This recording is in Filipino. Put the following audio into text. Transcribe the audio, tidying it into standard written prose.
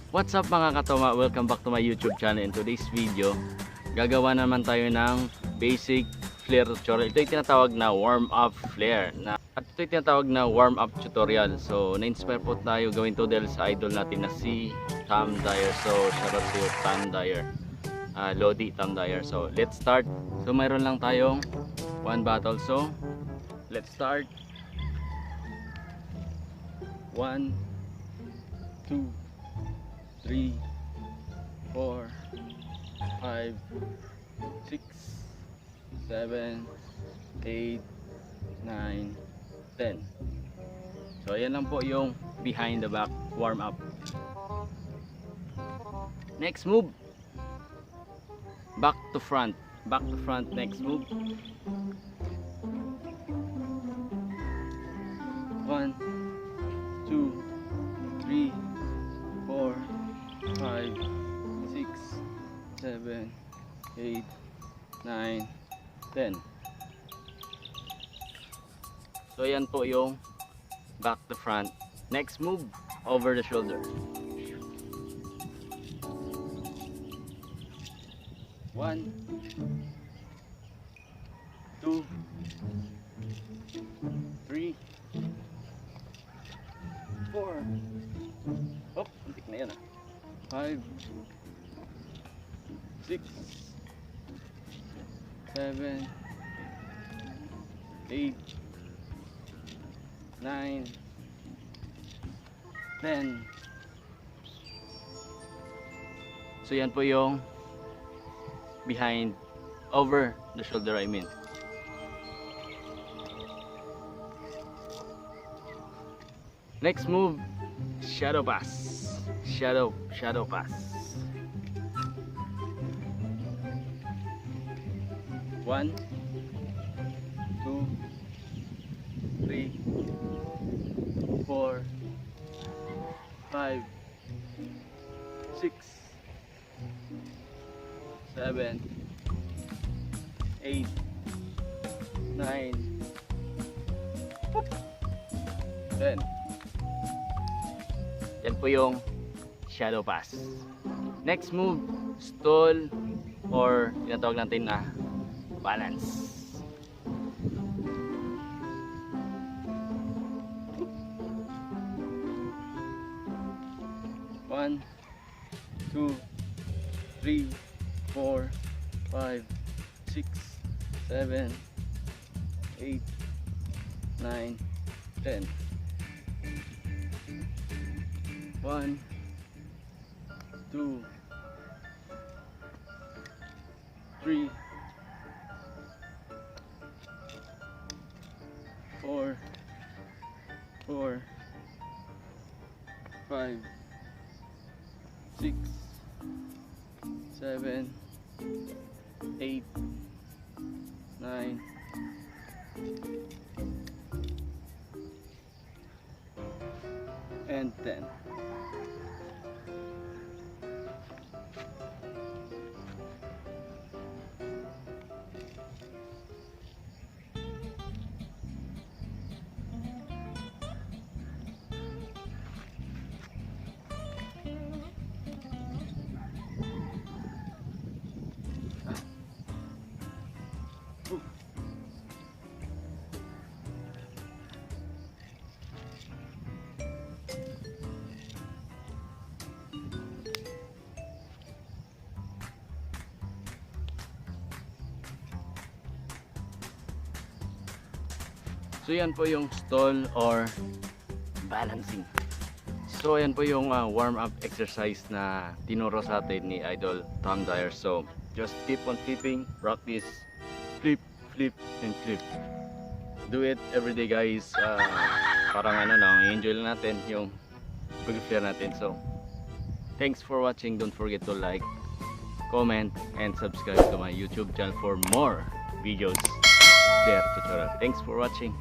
What's up mga katoma? Welcome back to my YouTube channel. In today's video, gagawa naman tayo ng basic Flair tutorial. Ito yung tinatawag na warm-up Flair. At ito yung tinatawag na warm-up tutorial. So, na-inspire po tayo gawin to dahil sa idol natin na si Tom Dyer. So, shoutout sa iyo, Tom Dyer. Lodi Tom Dyer. So, let's start. So, mayroon lang tayong one bottle. So, let's start. 1, 2, 3, 4, 5, 6, 7, 8, 9, 10. So ayan lang po yung behind the back warm up. Next move, back to front. Back to front, next move. 1, 2, 3, 4, 5, 6, 7, 8, 9, 10. So yan po yung back to front. Next move, over the shoulder. 1, 2, 3, 4. Oh, antik na yan 5, 6, 7, 8, 9, 10. So yan po yung behind, over the shoulder I mean. Next move, shadow pass. Shadow pass. 1, 2, 3, 4, 5, 6, 7, 8, 9, 10. Yan po yung shadow pass. Next move, stall or tinatawag natin na balance. 1, 2, 3, 4, 5, 6, 7, 8, 9, 10. 1, 2, 3, 4, 5, 6, 7, 8, 9, and 10. So yan po yung stall or balancing. So yan po yung warm up exercise na tinuro sa atin ni Idol Tom Dyer. So just keep on flipping, practice, flip, flip, and flip. Do it every day guys. Parang enjoy lang natin yung pag-flare natin. So thanks for watching. Don't forget to like, comment, and subscribe to my YouTube channel for more videos. Flair tutorial. Thanks for watching.